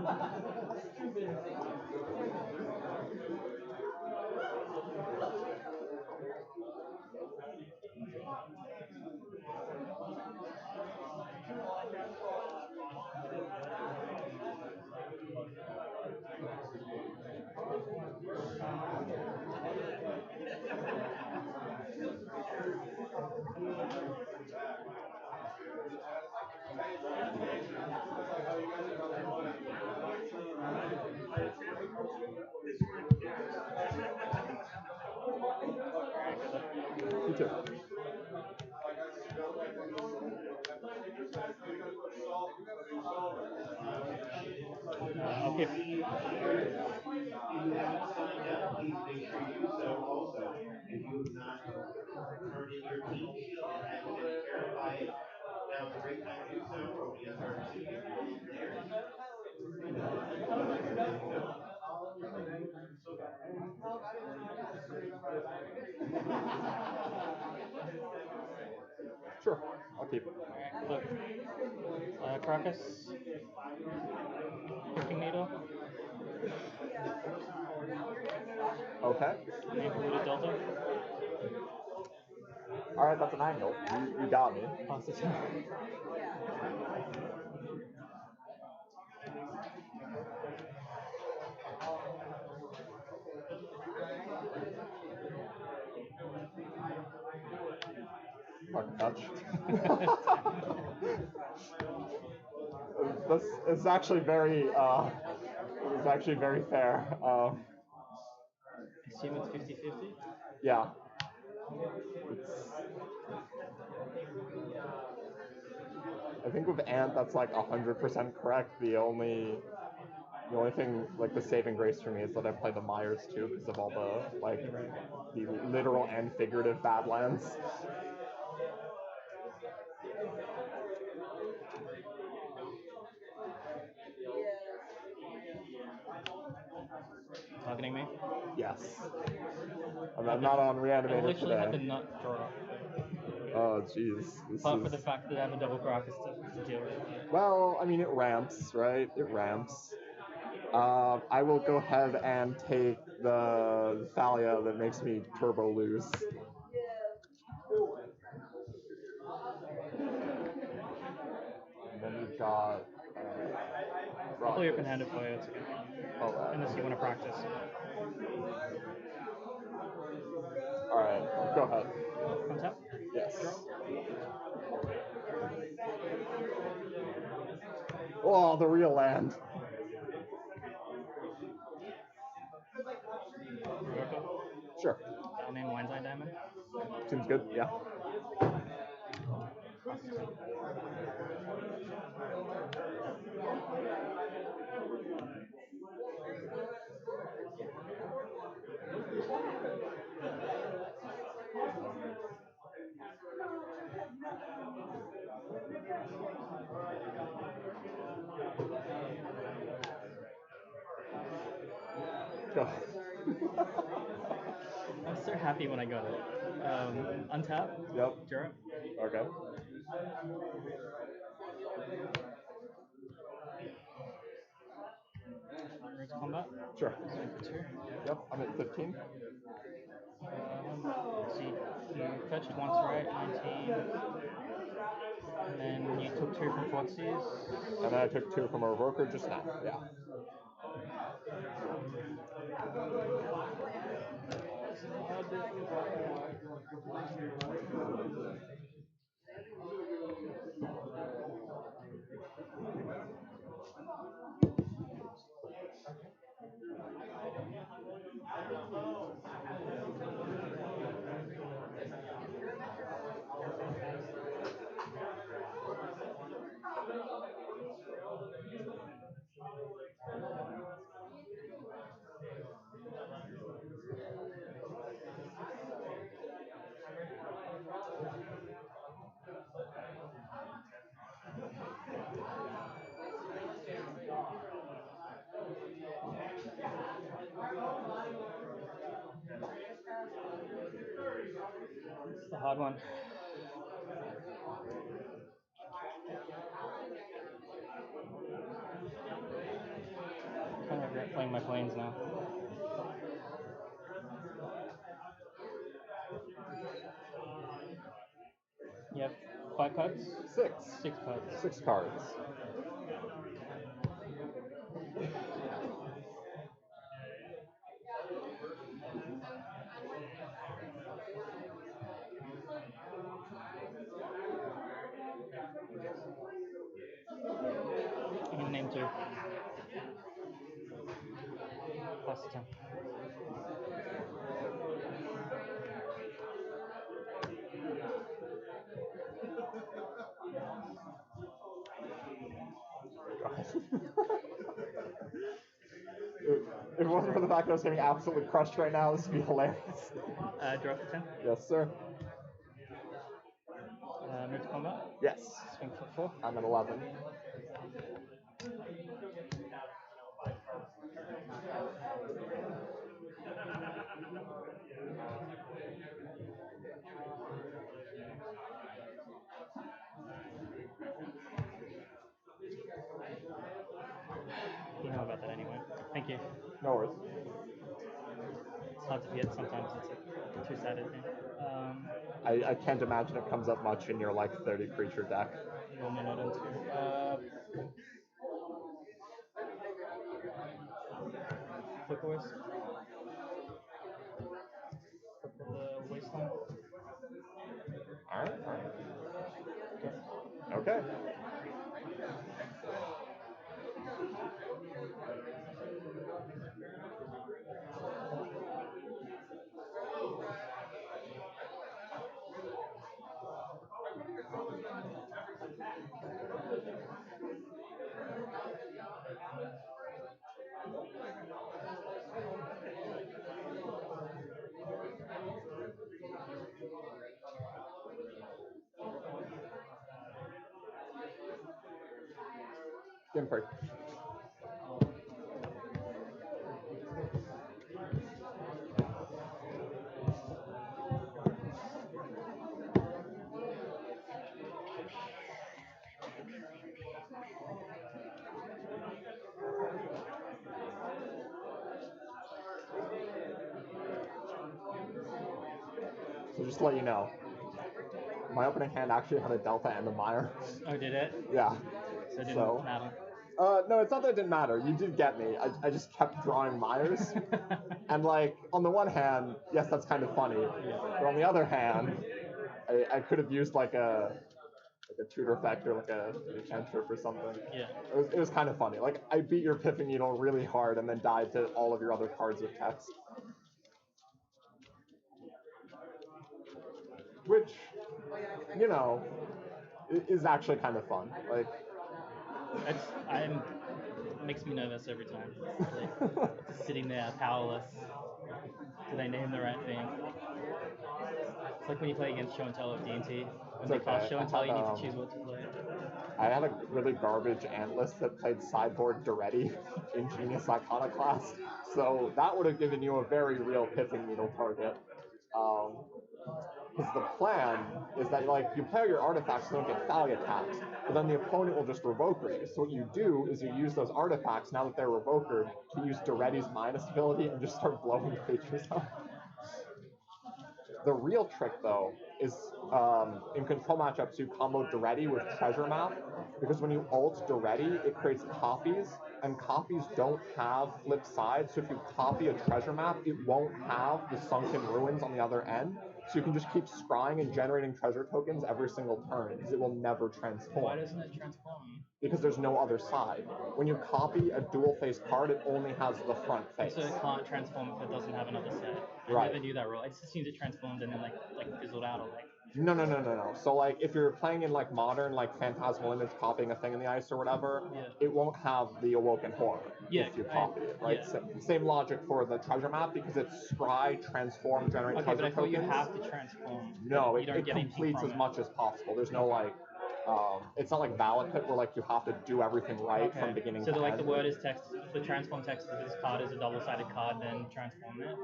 You too. Okay. Sign up, please make sure you do so also. If you have not turned in your team sheet and haven't been verified, now's a great time to do so, or we start to get your team players. Sure, I'll keep it. Look. Carcass. Cooking needle. Okay. Polluted Delta. Alright, that's an angle. You got me. Positive. Fucking touch. This is actually very fair. Assume it's 50-50? Yeah. I think with Ant that's like 100% correct. The only thing, like the saving grace for me, is that I play the Myers too because of all the the literal and figurative Badlands. Targeting me? Yes. I'm not on Reanimator I literally had the today. nut draw. Oh jeez. Apart for the fact that I have a double Carcass to deal with. Well, I mean it ramps, right? It ramps. I will go ahead and take the Thalia that makes me turbo lose. And then you've got. I'll play open-handed for you. It's okay. Unless you want to practice. Alright, go ahead. Untap? Yes. Draw. Oh, the real land. Sure. I'll name Wine's Eye Diamond. Seems good, yeah. Go. I'm so happy when I got it. Untap. Yep. Draw. Okay. Road to combat. Sure. Swing for 2. Yep, I'm at 15. Let's see. You fetched once, right? 19. And then you took 2 from Foxies. And then I took 2 from a Roker just now, yeah. It's a hard one. playing my planes now. You have 5 cards? 6. 6 cards. 6 cards. I'm gonna name 2. Pass the turn. If it wasn't for the fact that I was getting absolutely crushed right now, this would be hilarious. Draw for 10. Yes, sir. Move to combat. Yes. Swing for 4. I'm at 11. You know about that anyway. Thank you. No worries. It's hard to get sometimes. It's a two-sided thing. I can't imagine it comes up much in your like 30 creature deck. Normally not into. Flip West. Flip the Wasteland. Alright. Okay. Game break. So just to let you know, my opening hand actually had a Delta and a Mire. Oh, did it? Yeah. So it didn't matter. No, it's not that it didn't matter. You did get me. I just kept drawing Mires. And like, on the one hand, yes, that's kind of funny. But on the other hand, I could have used like a tutor effect or like a cantrip or something. Yeah. It was kind of funny. Like, I beat your Pithing Needle really hard and then died to all of your other cards with text. Which, you know, is actually kind of fun. Like, It makes me nervous every time. Like, sitting there powerless. Did I name the right thing? It's like when you play against Show and Tell of D&T. When they cast Show and Tell, you need to choose what to play. I had a really garbage ant list that played sideboard Duretti in Genius Iconoclast, so that would have given you a very real Pithing Needle target. Because the plan is that like you play all your artifacts so you don't get Thalia attacks, but then the opponent will just Revoker you. So what you do is you use those artifacts, now that they're Revokered, to use Duretti's minus ability and just start blowing creatures up. The real trick, though, is in control matchups, you combo Duretti with Treasure Map, because when you ult Duretti, it creates copies, and copies don't have flip sides, so if you copy a Treasure Map, it won't have the Sunken Ruins on the other end, so you can just keep scrying and generating treasure tokens every single turn, because it will never transform. Why doesn't it transform? Because there's no other side. When you copy a dual-faced card, it only has the front face. So it can't transform if it doesn't have another side. I never knew that rule. It just seems it transformed and then like fizzled out or like. No. So like if you're playing in like modern like Phantasmal Image copying a thing in the ice or whatever, it won't have the Awoken Horror if you copy it, right? Yeah. So, same logic for the treasure map because it's scry, transform, generate treasure but I thought tokens. you have to transform. No, you don't it get completes as much as possible. There's no like, it's not like Valid Pit where like you have to do everything right from beginning to end. So like the word is text, the transform text of this card is a double-sided card, then transform it?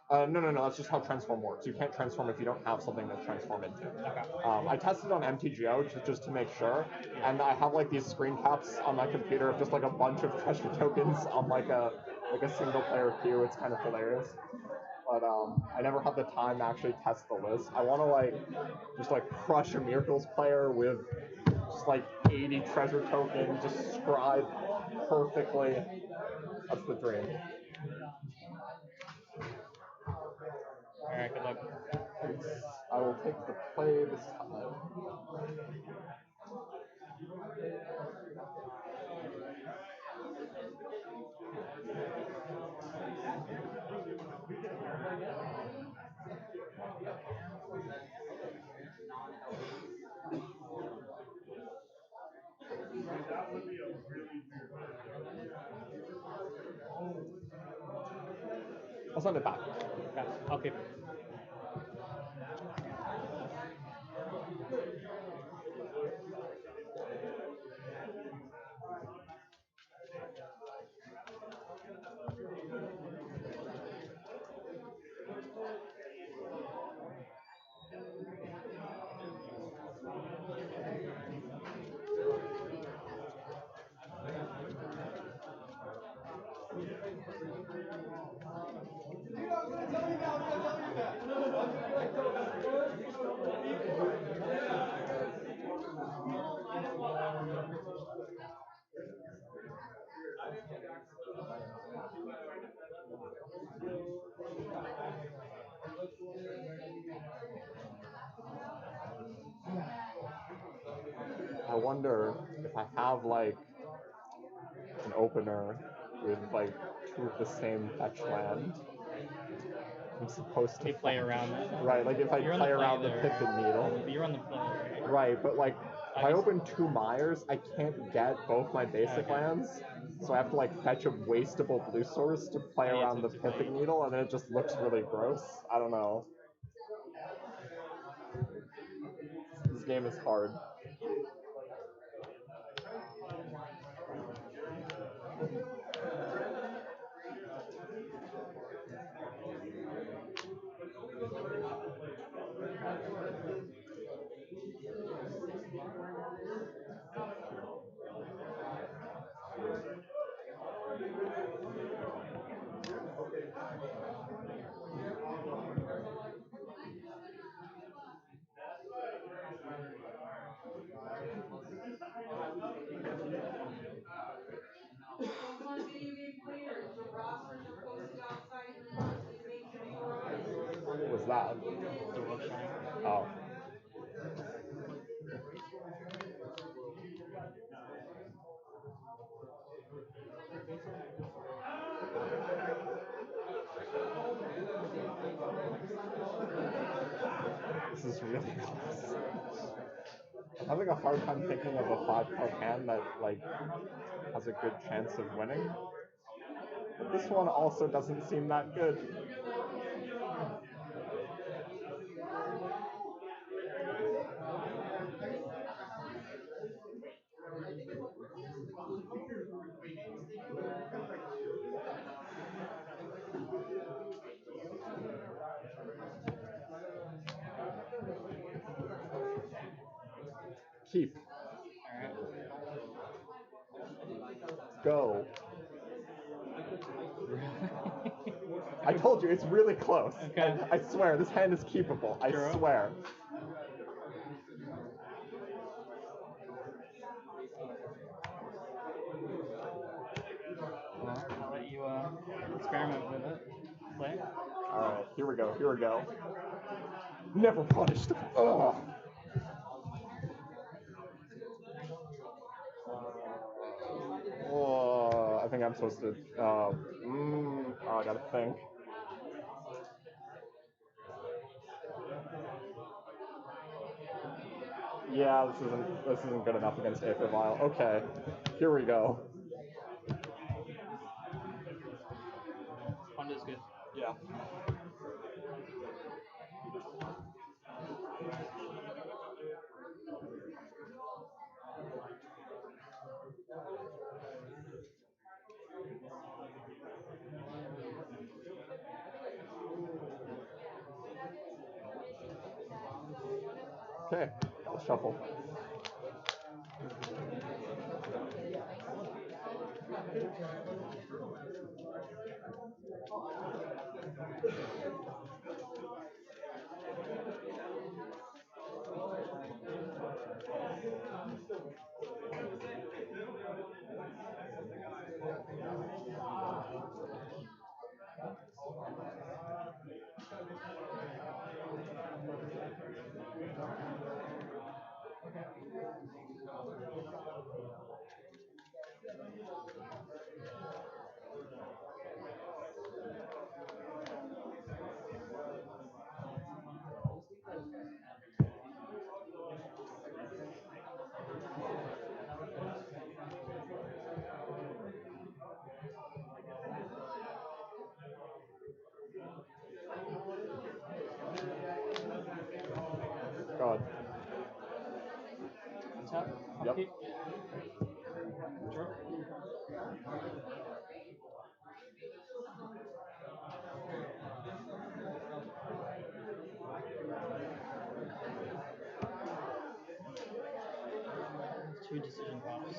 No, that's just how transform works. You can't transform if you don't have something to transform into. Okay. I tested on MTGO just to make sure, and I have like these screen caps on my computer of just like a bunch of treasure tokens on like a like a single player queue, it's kind of hilarious. But I never had the time to actually test the list. I want to like just like crush a Miracles player with just like 80 treasure tokens, just scribe perfectly. That's the dream. Alright, good luck. Thanks. I will take the play this time. I'll send it back. Yeah, I'll keep it. I wonder if I have like an opener with like two of the same fetch land. I'm supposed to You play around it. Right, like if I play around the Pithid Needle. You're on the play, right? Right, but like if I open two Myers, I can't get both my basic lands. So I have to like fetch a wastable blue source to play around the Pithid Needle, and then it just looks really gross. I don't know. This game is hard. What was that? The world shine. Oh. This is really close. I'm having a hard time thinking of a 5-card hand that like has a good chance of winning. But this one also doesn't seem that good. Keep. Alright. Go. I told you, it's really close. Okay. I swear, this hand is keepable. I swear. Well, I'll let you experiment with it. Play. Alright, here we go, here we go. Never punished. Ugh. Oh, I think I'm supposed to. Oh, I gotta think. Yeah, this isn't good enough against Aethervile. Okay, here we go. Honda's good. Yeah. Okay, I'll shuffle. God. Tap. Yep. Upkeep. Draw. Two decision pops.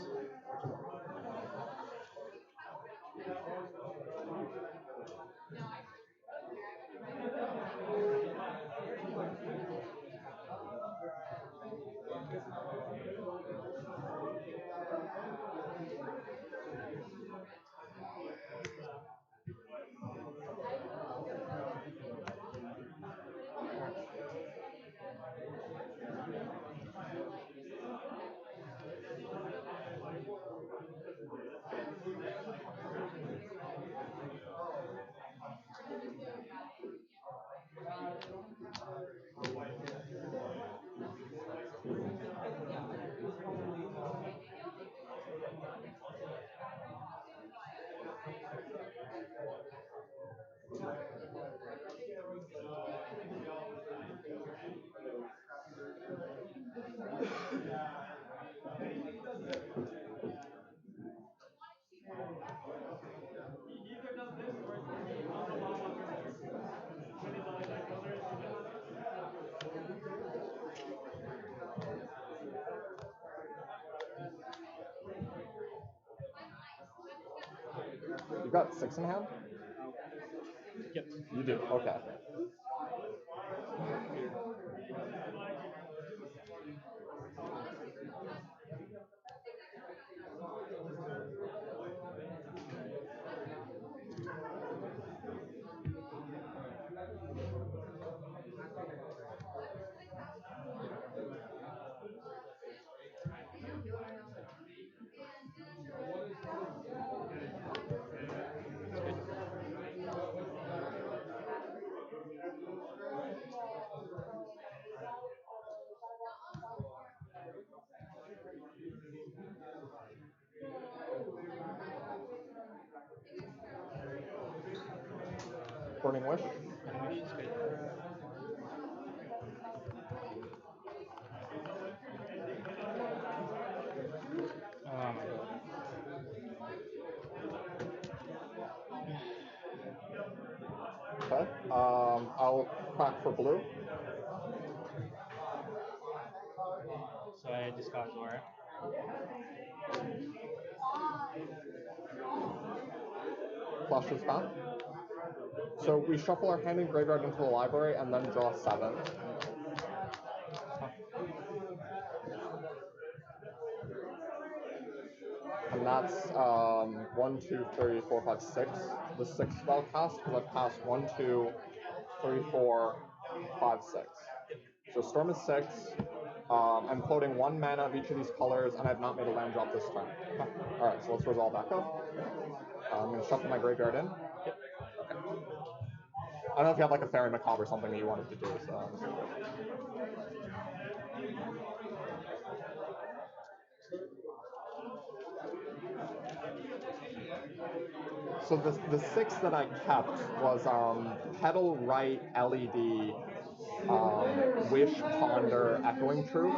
You've got 6 in hand? Yep. You do, okay. Burning Wish? Burning Wish is good. Oh my god. Okay. I'll crack for blue. So I discard Clara. Flush is back. So we shuffle our hand and graveyard into the library and then draw 7. Huh. And that's 1, 2, 3, 4, 5, 6. The 6th spell cast because I've passed 1, 2, 3, 4, 5, 6. So Storm is 6. I'm floating 1 mana of each of these colors, and I've not made a land drop this turn. Alright, so let's resolve that go. I'm going to shuffle my graveyard in. Yep. I don't know if you have like a Fairy Macabre or something that you wanted to do, so. So the 6 that I kept was Petal Right LED, Wish, Ponder, Echoing Truth.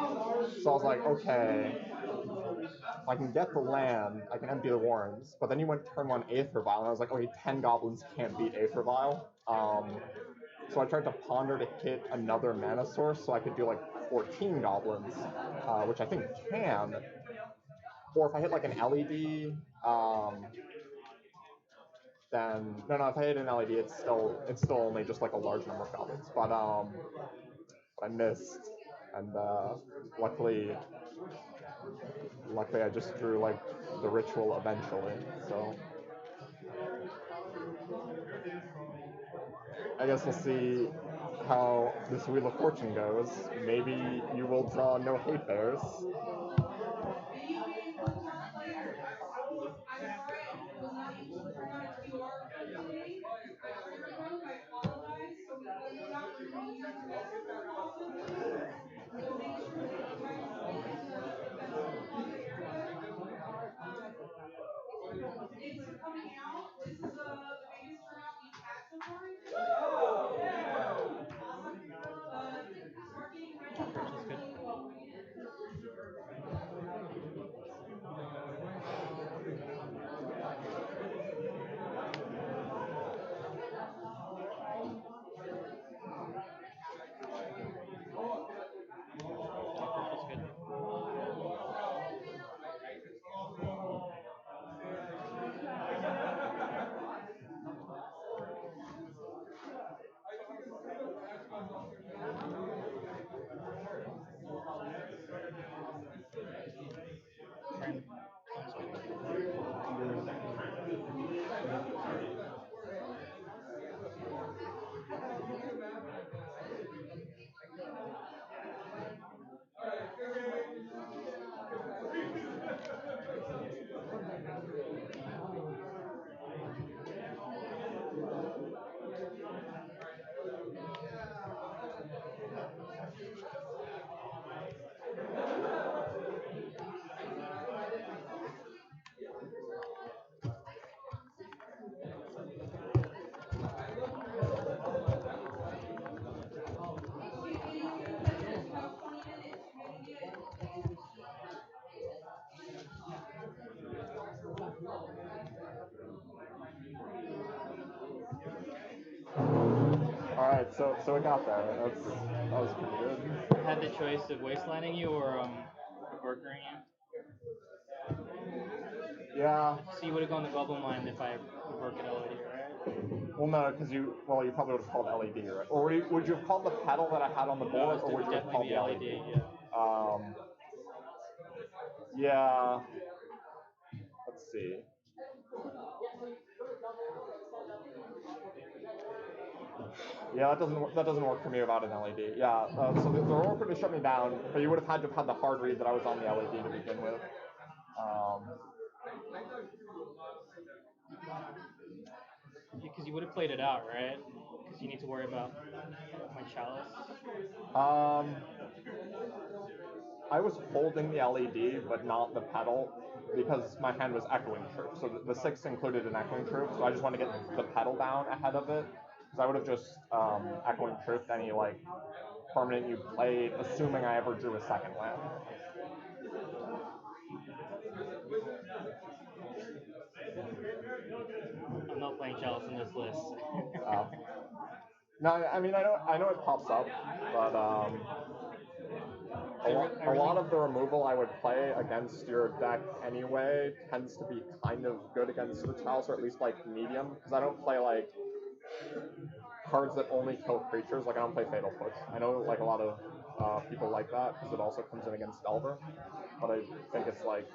So I was like, okay, I can get the land, I can empty the warrens, but then you went turn 1 Aether Vial, and I was like, okay, 10 goblins can't beat Aether Vial. So I tried to Ponder to hit another mana source so I could do like 14 goblins, which I think can. or if I hit like an LED, then no, if I hit an LED, it's still only just like a large number of goblins. But I missed, and luckily I just drew like the ritual eventually. So I guess we'll see how this Wheel of Fortune goes. Maybe you will draw no hate bears. Alright, so we got there. That was pretty good. I had the choice of wastelanding you or burgering you. Yeah. So you would have gone the goblin line if I worked it already, right? Well, no, because you probably would have called LED, right? Or would you have called the pedal that I had on the board, or would you have called the LED? Yeah. Let's see. Yeah, that doesn't work for me without an LED. Yeah, so the roller could have shut me down, but you would have had to have had the hard read that I was on the LED to begin with. Because you would have played it out, right? Because you need to worry about my chalice. I was holding the LED, but not the pedal, because my hand was echoing troop. So the 6 included an echoing troop, so I just wanted to get the pedal down ahead of it, because I would have just echoing trooped any like permanent you played, assuming I ever drew a second land. I'm not playing chalice in this list. No, I mean I know it pops up, but a lot of the removal I would play against your deck anyway tends to be kind of good against the chalice, or at least like medium, because I don't play like cards that only kill creatures. Like I don't play Fatal Push. I know like a lot of people like that because it also comes in against Delver, but I think it's like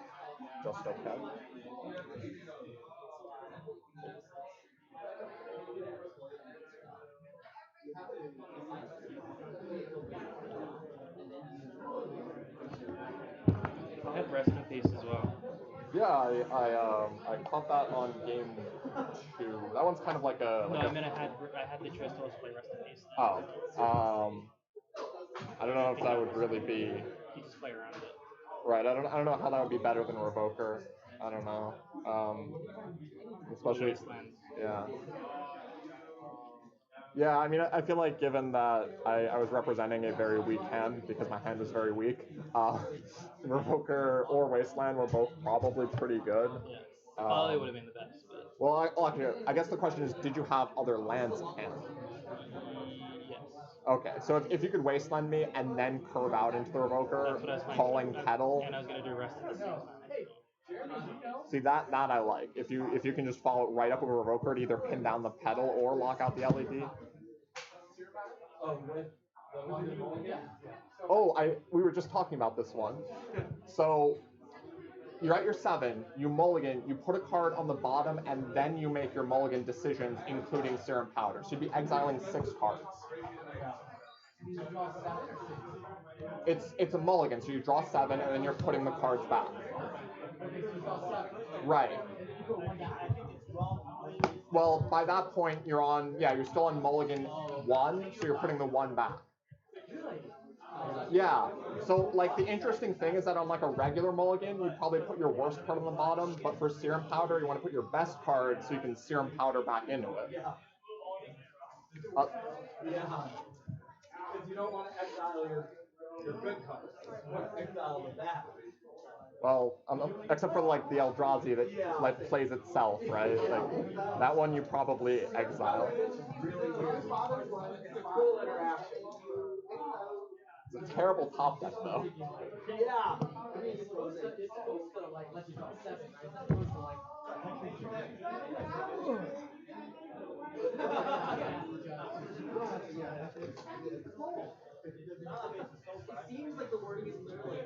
just okay. I had Rest in Peace as well. Yeah, I caught that on game 2. That one's kind of like a. No, I mean I had the choice to also play Rest in Peace. I don't know if that would really be. You just play around it. Right. I don't know how that would be better than Revoker. I don't know. Especially. Yeah. Yeah, I mean, I feel like given that I was representing a very weak hand because my hand was very weak, Revoker or Wasteland were both probably pretty good. Yeah, probably would have been the best. But... Well, I guess the question is, did you have other lands in hand? Yes. Okay, so if you could Wasteland me and then curve out into the Revoker, calling Pedal. And I was going to do Rest at the same time. See that I like. If you can just follow it right up with a revoker to either pin down the pedal or lock out the LED. Oh, we were just talking about this one. So you're at your 7, you mulligan, you put a card on the bottom, and then you make your mulligan decisions, including Serum Powder. So you'd be exiling 6 cards. It's a mulligan, so you draw 7, and then you're putting the cards back. Right. Well, by that point, you're still on mulligan 1, so you're putting the 1 back. Yeah. So, like, the interesting thing is that on, like, a regular mulligan, you'd probably put your worst card on the bottom, but for Serum Powder, you want to put your best card so you can Serum Powder back into it. Yeah. Because you don't want to exile your good cards. You want to exile the bad. Well, except for, like, the Eldrazi that like plays itself, right? Like, that one you probably exile. It's really weird. It's a cool interaction. It's a terrible top deck, though. Yeah. I mean, it's supposed to like let you draw 7, right? It's not supposed to like. It seems like the wording is literally.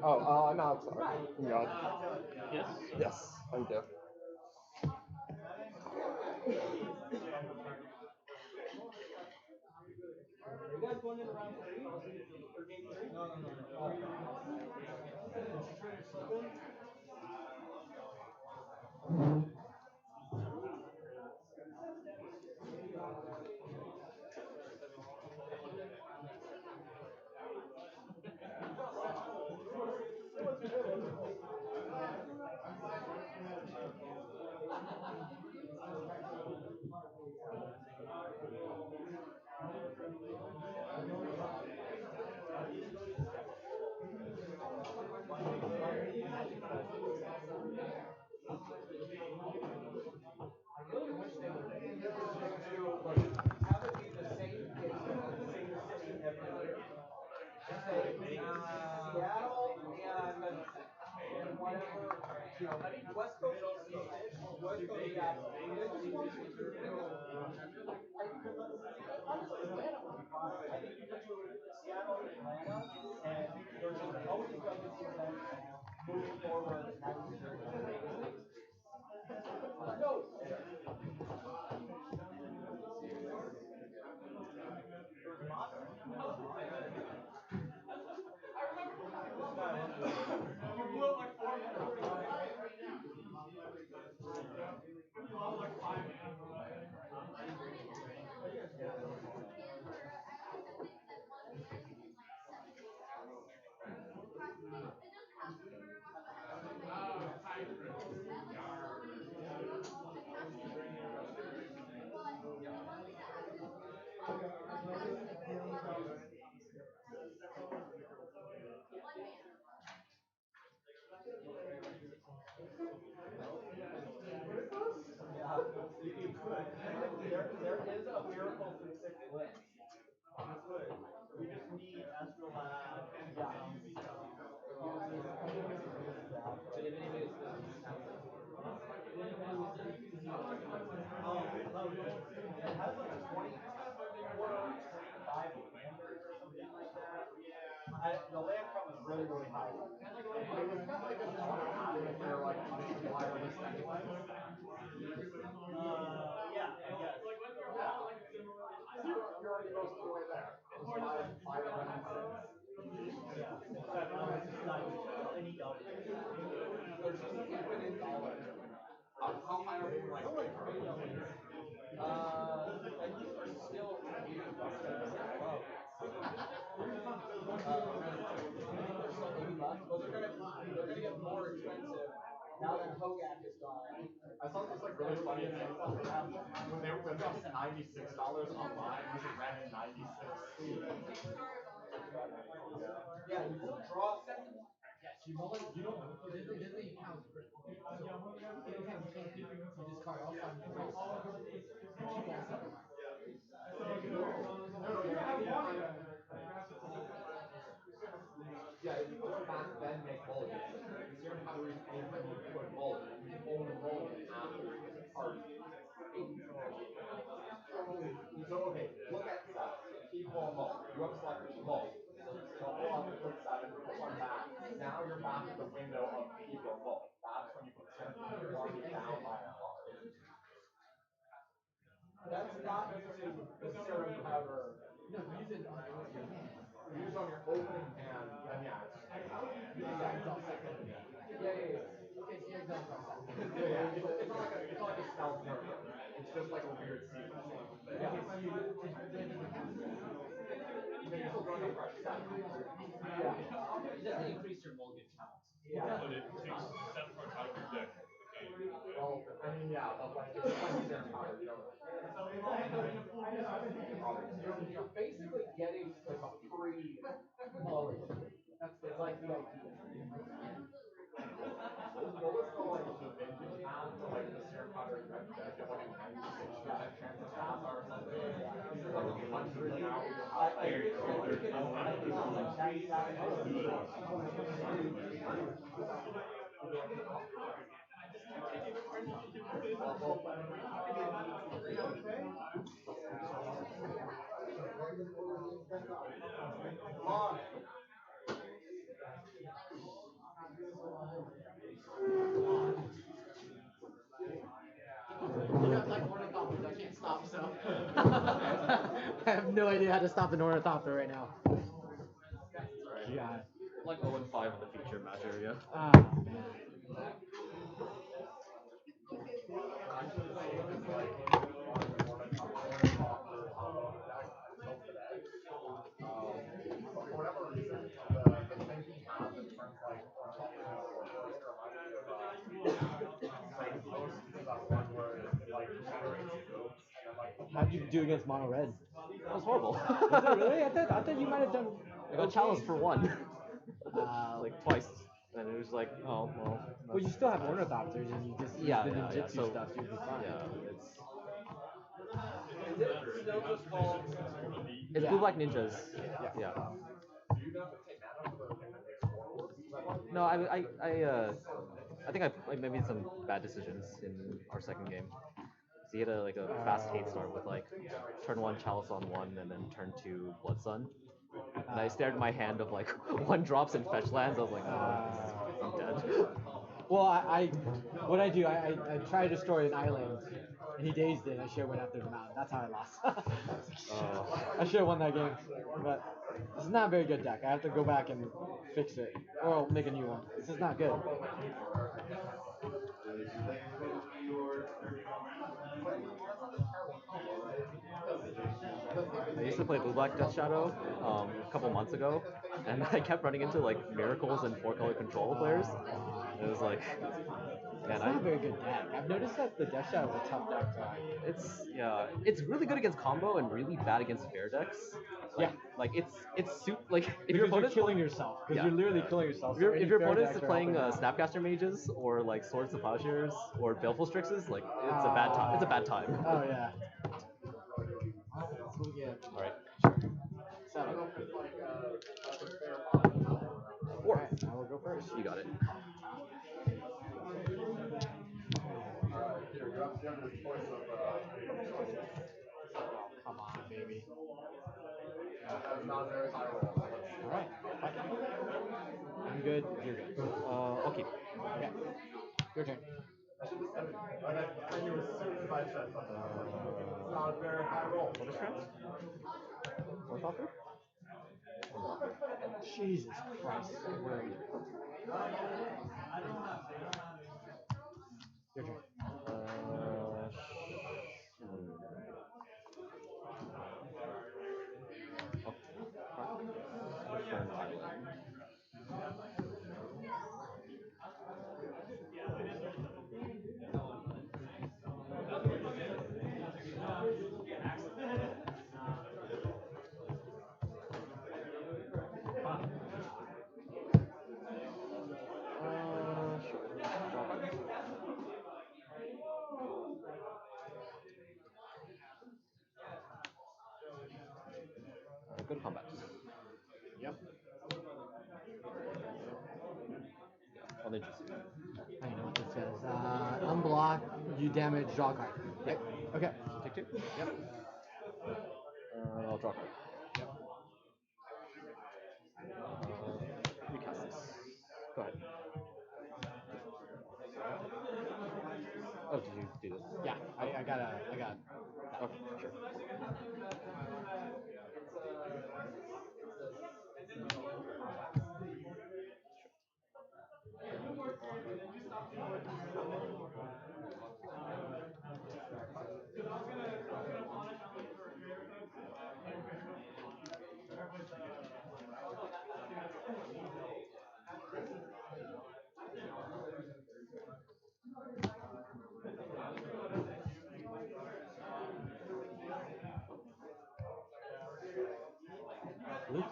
Oh, no, I'm sorry. God. Yes? Yes, thank you. Are you guys going into round 3? Or game 3? No. I really wish they would have it be the same game, the same city every year. Just say Seattle and whatever, West Coast East-ish, West Coast Seattle. They just want to honestly, Atlanta would be fine. I think you could do Seattle, Atlanta, and there's just always going to be events moving forward. No. You could. There is a miracle 3/6 blitz. You could. We just need Astrolab. It has like 24 or 25 landers or something like that. The land count was really, really high. It was kind of like a non if they're like wireless anyway. Yeah, I guess. You're already most of the way there. It was 5 Yeah. Except it's just not any double. There's just an infinite dollar. How high are we like? I think we're still $80 low. Well, they're gonna get more expensive now that Hogak is gone. I saw this like really funny thing when they were dropping $96 online. Was it ran at 96? Yeah, you draw. Yes, you don't it doesn't count for it. It can change. You discard all five and draw. Keep all seven. Yeah, if you go back then make mulligan. serum powder is anytime you put mullet, you only roll it after the card. So okay, look at that. Keep on mullet. You have selected mullet. So hold on, put 7, put 1 back. Now you're back at the window of keep or mullet. That's when you put serum powder. Mark it down by a card. That's not necessarily the serum powder. No, use it on your hand. Use on your opening hand, then yeah. It's all set. Yeah. Okay, so you're done for a second. Yeah. It's not like a stealth nerve. It's just like a weird sequence. Yeah. Okay, so you then you have You're still drawing a fresh set. Yeah. It doesn't increase your mulligan count. Yeah. But it takes 7 cards out of your deck. Well, I mean, yeah, but like, it's like serum powder, you don't. You're basically getting like a pre-mulligan. It's like the idea. What was the like the vintage path for like the serum powder? I think it like a 96% chance of pass or something. It's like 100 now. You got like ornithopters, I can't stop, so. I have no idea how to stop an ornithopter right now. God. Like 0 and 5 in the feature match area. Ah, man. For whatever reason, the thing he has in terms of like that one where it like generates moves and then like How'd you do against mono red? That was horrible. Was it really? I thought you might have done. I got challenged for 1. Like, like twice. And it was like, oh, well. well, you still have ornithopters and you just use Yeah, the yeah, ninjutsu so, stuff, you'll be fine. Yeah, it's. Is it still just called? It's Blue Black Ninjas. Yeah. Do you have to take mana for the thing that makes forward? No, I think I made some bad decisions in our second game. So he had a fast hate start with like turn 1 Chalice on 1 and then turn 2 Blood Sun. And I stared at my hand of like 1 drops and fetch lands. I was like, oh, I'm dead. Well, what I do, I try to destroy an island, and he dazed it, and I should have went after the mountain. That's how I lost. I should have won that game, but this is not a very good deck. I have to go back and fix it, or I'll make a new one. This is not good. I used to play Blue Black Death Shadow a couple months ago, and I kept running into like Miracles and 4-color control players. It was like, It's not a very good deck. I've noticed that the Death Shadow is a tough deck to it's really good against combo and really bad against fair decks. Like, Yeah. like it's like if because your opponent's you're killing yourself. Because Yeah. you're literally killing yourself. If your, so if any your fair opponent decks is are playing helping you out. Snapcaster Mages or like Swords to Plowshares or Baleful Strixes, like it's a bad time. It's a bad time. Oh yeah. So yeah. All right. 7. Four. Alright, I will go first. You got it. Oh, come on, baby. That's not very high roll. Alright. I'm good. You're good. Okay. Okay. Your turn. And you assume if I said something, I was like, not a very high roll. What is trans? Orthopter? Jesus Christ. I'm worried. Your turn. Go to combat. Yep. on the juice. I know what this says. Unblock, you damage, draw a card. Yeah. Okay. Take 2? Yep. I'll draw a card. Yep. Recast this. Go ahead. Oh, did you do this? Yeah, I got. Okay, sure. Luke?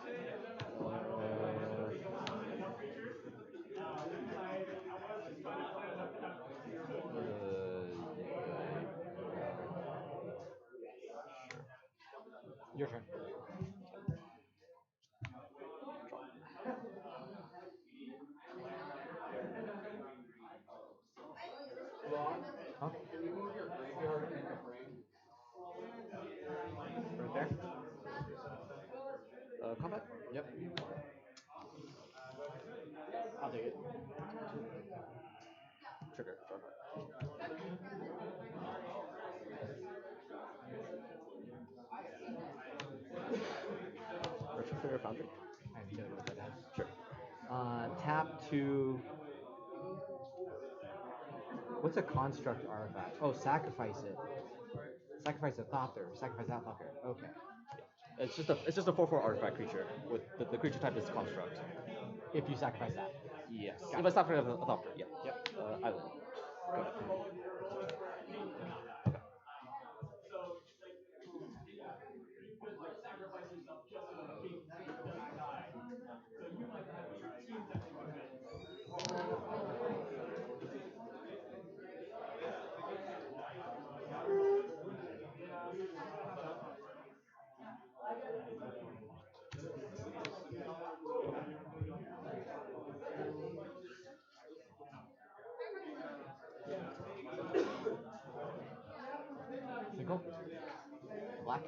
Your turn. Huh? Can you move your graveyard and make a frame? Right there? Combat? Yep. I'll take it. Trigger. Draw a card. Retro Trigger Foundry? I have to get it right now. Sure. Tap to. What's a construct artifact? Oh, sacrifice it. Sacrifice a thopter. Sacrifice that thopter. Okay. It's just a 4/4 artifact creature with the creature type is construct. If you sacrifice that. Yes. Got If I sacrifice a thopter, yeah. Yep. Island. Go ahead. Single. Black.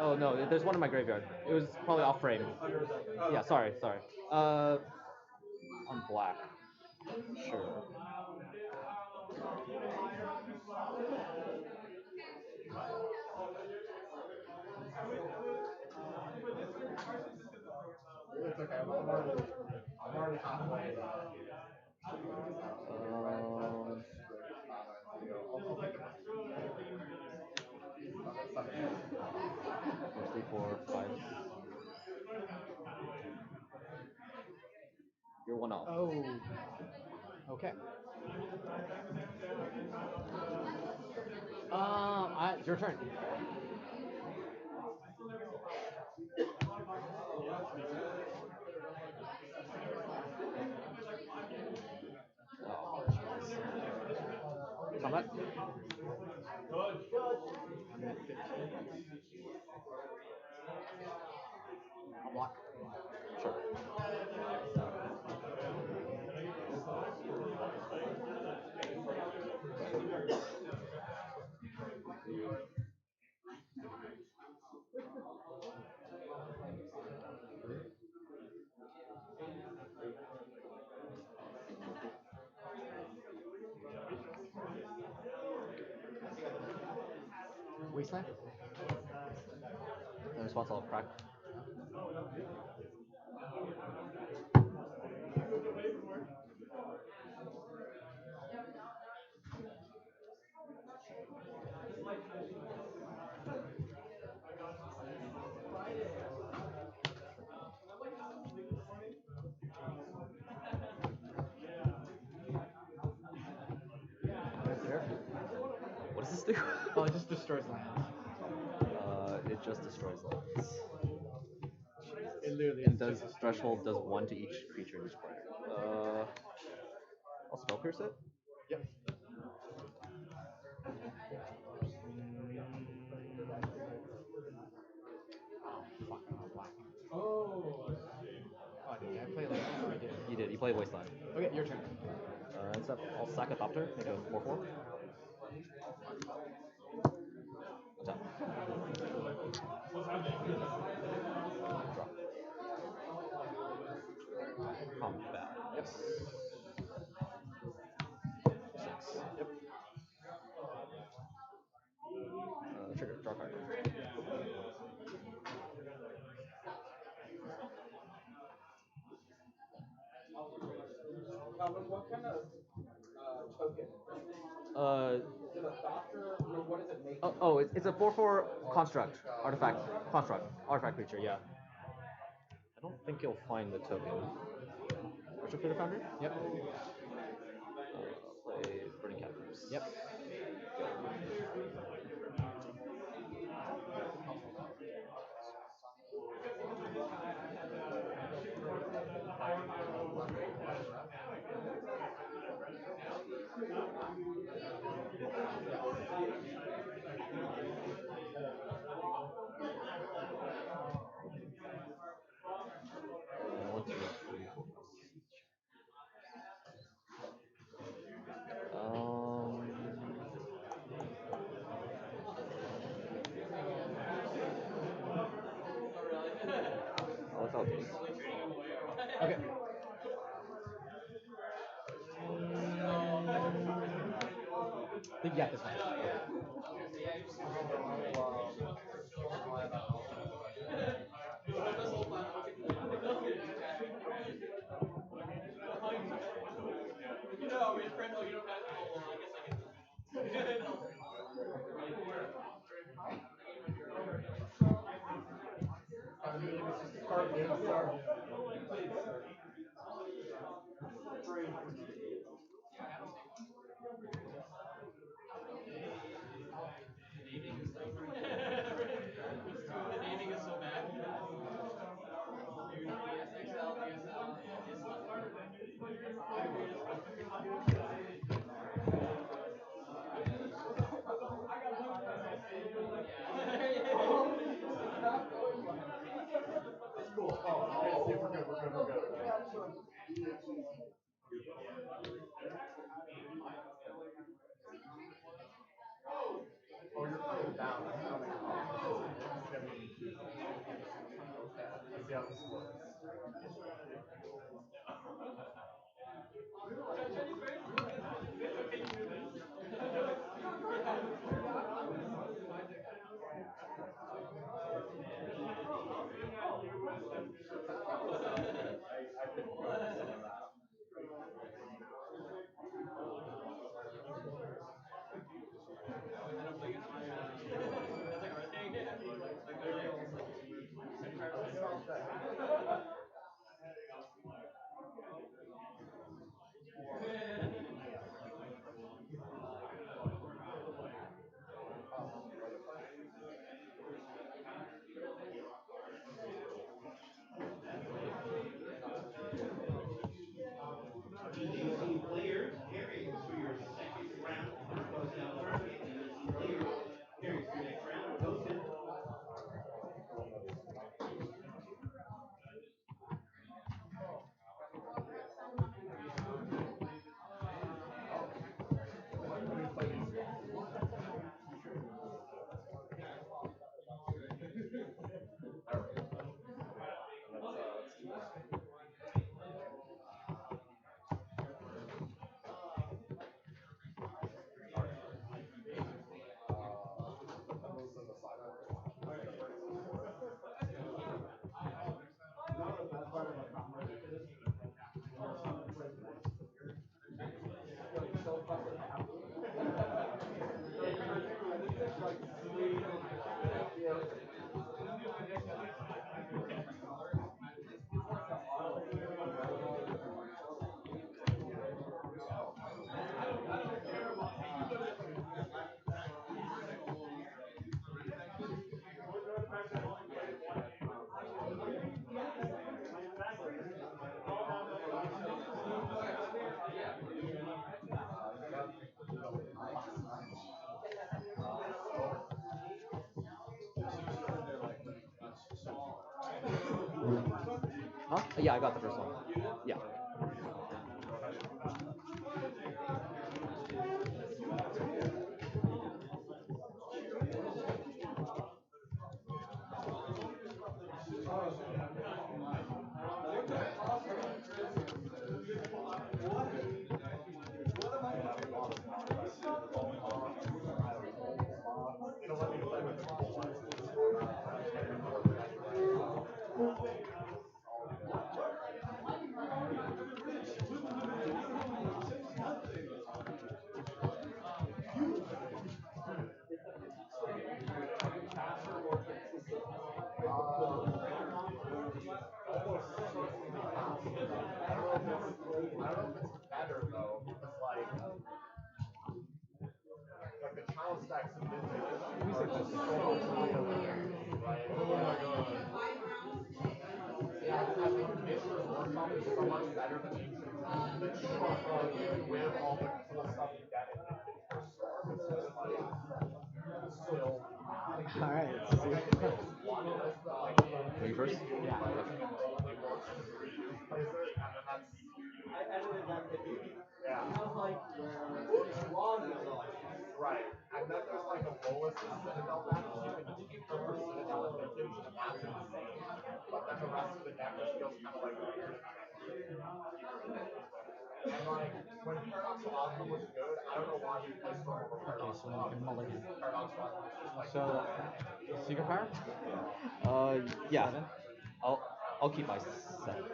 Oh no, there's one in my graveyard. It was probably off frame. Yeah, sorry. On black. Sure. It's okay. I'm already halfway. I'll take it. 1, 2, 3, 4, 5. You're 1 off. Oh. Okay. It's your turn. Oh, jeez. Combat? I'm at 15. I'll block. Sure. Wasteland. In response, I'll crack. That's there. What does this do? Oh, it just destroys lands. It just destroys lands. It literally And is does just threshold does 1 to each creature in each player. I'll spell pierce it. Yep. play Wasteland. Okay, your turn. I'll sack a Thopter, make a 4/4. Tap. Draw. Combat. Yep. 6. Yep. Trigger. Draw card. What kind of token? Is it a doctor? What does it make? It's a 4/4 construct artifact creature. Yeah. I don't think you'll find the token. Virtual Critter Foundry? Yep. Play Burning Captives. Yep. One, two, three, four. That's how it is. Okay. Yeah, this one. Oh, you're coming down. I'm coming up. Let's see how this works. EDC players, carries for your second round. Closing out tournament, EDC players, carries for your next round. Ghosted. Huh? Yeah, I got the first one. Yeah. Yeah, I think Mishra's war song is so much better than ancient the even with all the cool stuff you get in First Storm, it's just like still Alright, let's see. Me first? Yeah. I edited that video. Yeah. I was like, what's wrong with all Right. And then there's like a Bolus and Citadel match. You can keep her for Citadel and Vintage, and that's insane. But then the rest of the deck just feels kind of like weird. And like, when Paradoxal Alchemy was good, I don't know why you play Storm over Okay, so Paradoxal Alchemy. mulligan. Paradoxal Alchemy is just like. So, secret power? Yeah. 7. I'll keep my 7.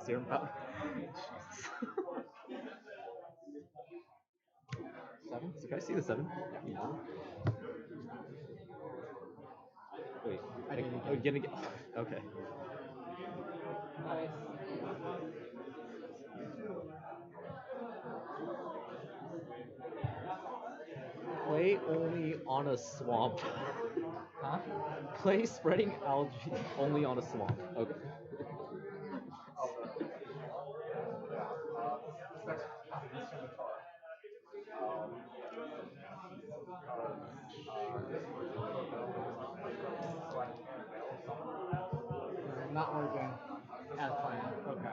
Serum power. Jesus. 7? So can I see the 7? Yeah. Wait. I did it Oh, again. again. Okay. Play only on a swamp. Huh? Play spreading algae only on a swamp. Okay. Not working as planned. Okay.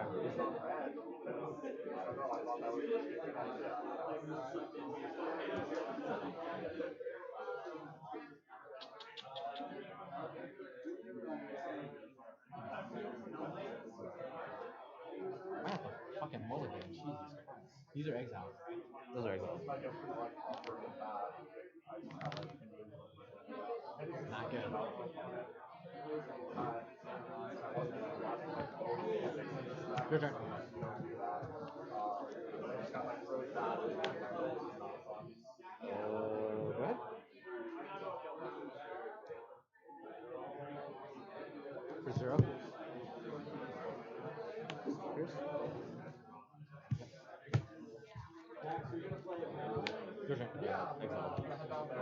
I have a fucking mulligan. Jesus Christ. These are exiles. Those are exiled. Not good. Your turn. Go ahead. For 0. Pierce. Your turn. Yeah, exiled.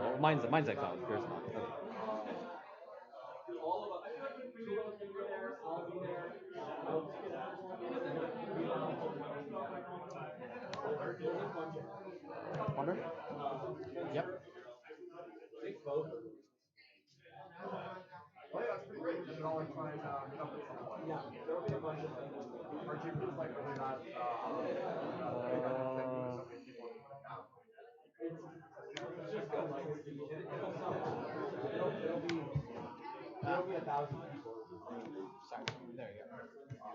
Well, mine's exiled. Yours not. Okay. all of us. Two of us will be there, I'll be there. Wonder? Yep. Take both. Oh yeah, that's pretty great. You should all like try and meet up at some point. Yeah, there'll be a bunch of them. Our GP is like really not big. I think there's so many people now. It's just good. Like, it'll sell. It'll be 1,000 people. Sorry. There you go.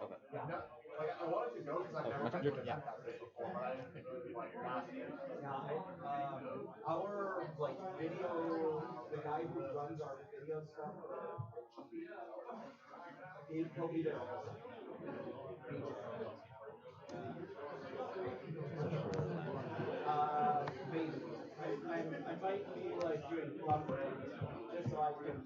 Okay. No, like I wanted to go because I've never been to Yeah. that place before, but I didn't think it would be like massive. Yeah, our like video, the guy who runs our video stuff, he'll be there also. Maybe. I might be like doing buffer just so I can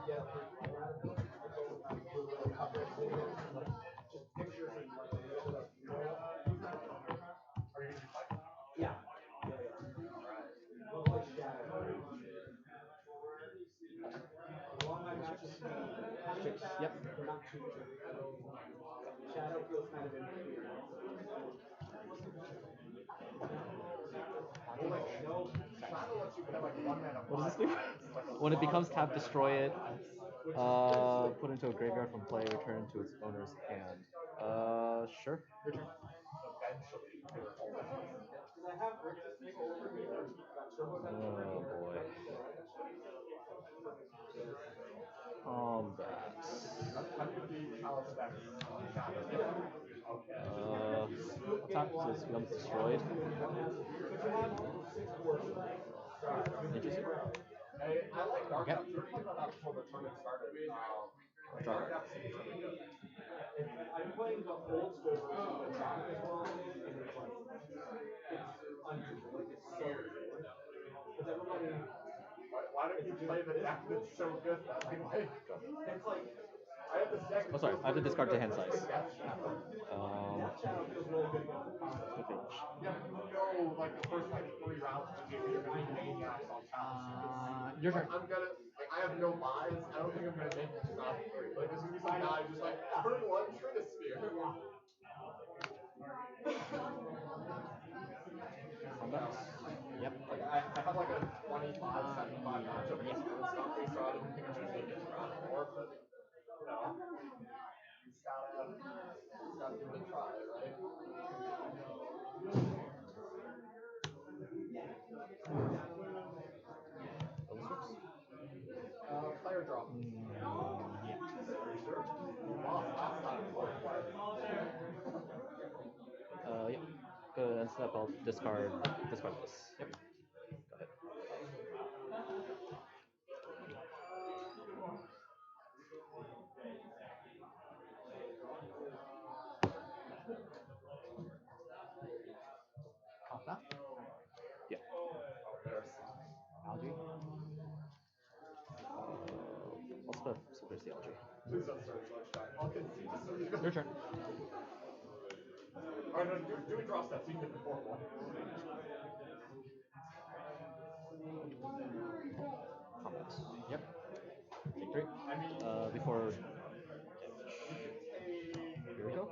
get a free camera. Do a little coverage video, like just pictures and like a little bit of video. Yeah. We'll play Shadow. All my matches Six. Yep. they're not too tricky. Shadow feels kind of inferior. No. What does this do? When it becomes tap, destroy it. Put into a graveyard from play, return to its owner's hand. Sure. Your turn. Oh boy. Combat. Attack, so this becomes destroyed. Interesting. I like Dark Okay. Ops. We were talking about that before the tournament started. Dark Ops is really good. I'm playing the old school version of Dark as well, and it's like it's unusual. Like it's so good. Because everybody, Why don't you play the deck that's so good that I like? it's like I have this deck. Oh, sorry. I have to discard to hand size. that shadow feels really good against the combo. Okay. Yeah, but you go like the first like 3 rounds. rounds between maniacs on Your turn. I'm gonna like I have no buys. I don't think I'm gonna make it to round 3. Like as soon as I die, just like turn 1 Trinisphere. Yep. Like I have like a 25-75 matchup against stuff, so I didn't think I should make it to round 4, but you know, it's gotta give it a try, right? Player drop. Yeah. Sure. You lost last time. Yeah. Go ahead and step. I'll discard this. Yep. Go ahead. Kappa. Yeah. Algae. I'll split the algae. Please don't start flashback. I'll concede to search. Your turn. Alright, no, do a draw step so you can get the 4th one. Combat. Yep. Take 3. I mean, Before. take... Here we go.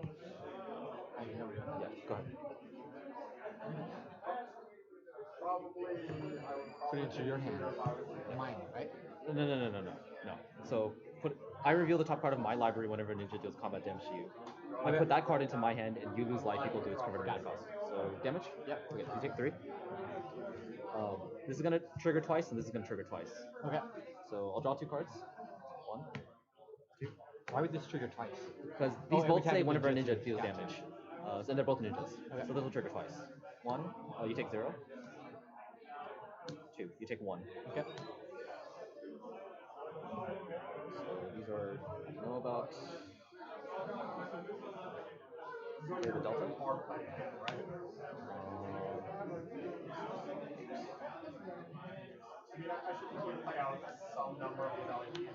I know we don't. Yeah. Go ahead. Probably, I would Put it into your hand. if I was you. Mine, right? No. So I reveal the top card of my library whenever a ninja deals combat damage to you. I put that card into my hand, and you lose life equal to its converted mana cost. So damage? Yep. Okay, you take 3. This is gonna trigger twice, and this is gonna trigger twice. Okay. So I'll draw 2 cards. 1, 2. Why would this trigger twice? Because these every both time say you whenever a ninja ninja deals gotcha. damage. And they're both ninjas. Okay. So this will trigger twice. 1, you take 0. 2, you take 1. Okay. So these are, I don't know about. Okay, the delta. I mean, I should probably play out some number of these LEDs.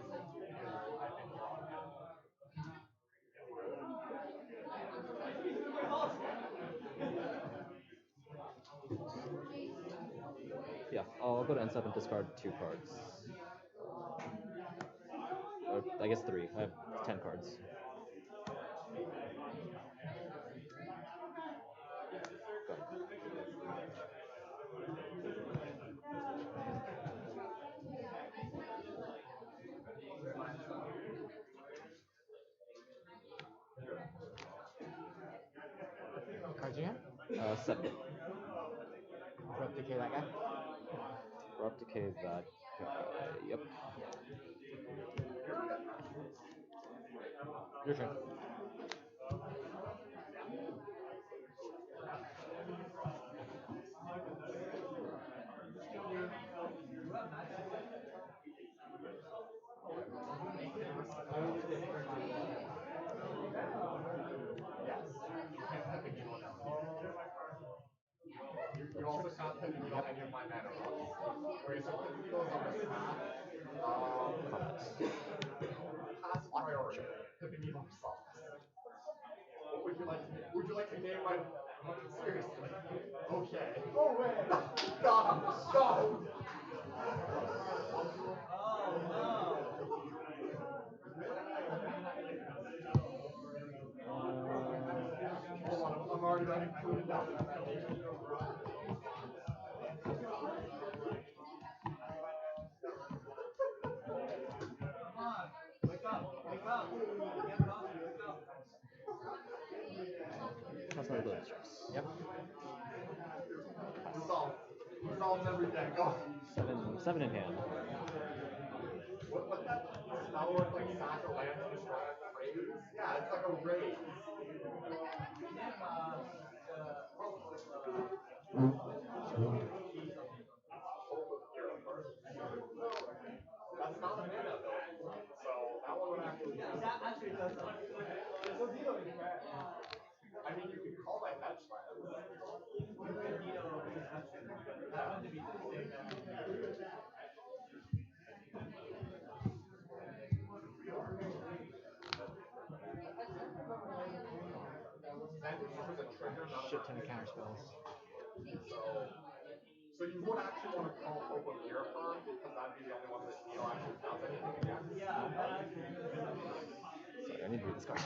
I think you're on hand. Yeah, I'll go to end step and discard 2 cards. Or I guess 3. I have 10 cards. Go. Cards you have? 7. Corrupt decay that guy. Corrupt decay that guy. Yep. Your turn. You also can't put me on any of my mana rocks. Okay, so put me on this path. Pass priority. Put me on socks. What would you like to do? Would you like to game my... Seriously? Okay. Oh, man. Stop. Hold on, I'm already running through it now. That's my ability checks. Yep. Resolve everything. Go. 7 in hand. What that spell look like? Sack a land to destroy a phrase? Yeah, it's like a raise. That's not a mana ability. So that one would actually be. That actually does not. I mean, you can call my fetch lands. Vanquish was a trigger, not Shit ton of counter spells. So you you would actually want to call open your turn because that'd be the only one that Neo actually does anything against. Sorry, I need to read this card.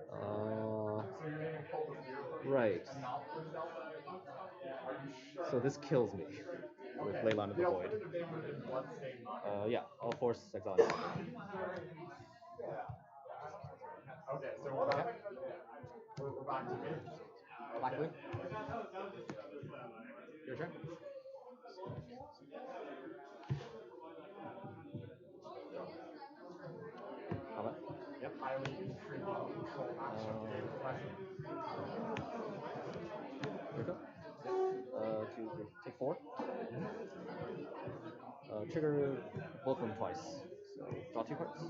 So you're naming open your turn Right. and not with Zelda? Are you sure? So this kills me with Okay. Leyline of the The Void. alternative name would have been Bloodstained Mind. Yeah, I'll force exile. Yeah. Okay, so we're back. We're back to me. Black blue. Your turn. Comment? Yep. Highly intriguing control action. Here we go. 2, 3, take 4. Trigger both of them twice. So draw 2 cards.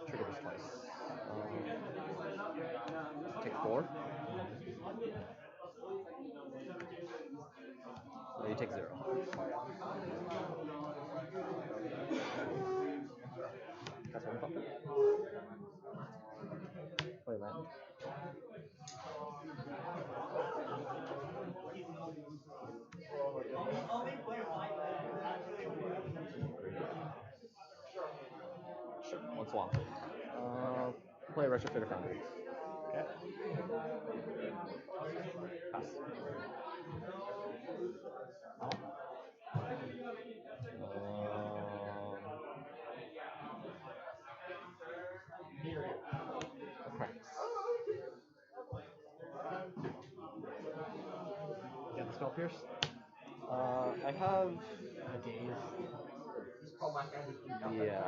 Trigger this twice. Take 4. You take 0. That's one fucker. Play land. Sure, one swamp. Play Retrofitter Foundry. Okay. Pass. Practice. You got the Spell Pierce? I have. A daze. Yeah.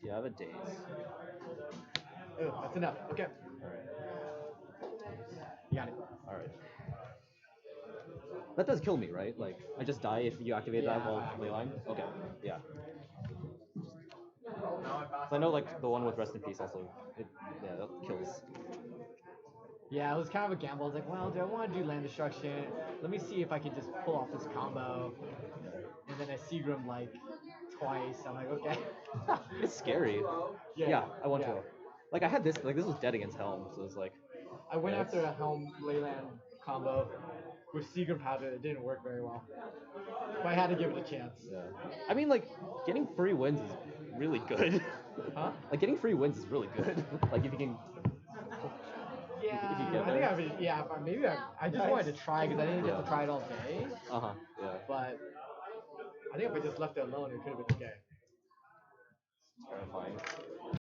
Yeah, I have a daze. Oh, that's enough. Okay. Alright. You got it. Alright. That does kill me, right? Like, I just die if you activate that while Leyline? Okay, yeah. So I know, like, the one with Rest in Peace also, yeah, that kills. Yeah, it was kind of a gamble. I was like, well, do I want to do land destruction? Let me see if I can just pull off this combo. And then I Seagram like twice. I'm like, okay. It's scary. Yeah, I want to. Like, I had this, like, this was dead against Helm, so it's like. I went after a Helm Leyland combo with Seagram Powder. It didn't work very well. But I had to give it a chance. Yeah. I mean, like, getting free wins is really good. Huh? Like, getting free wins is really good. Like, if you can. Yeah, if you get I think there. I would, yeah, but maybe I just wanted to try because I didn't get to try it all day. Yeah. But I think if I just left it alone, it could have been okay.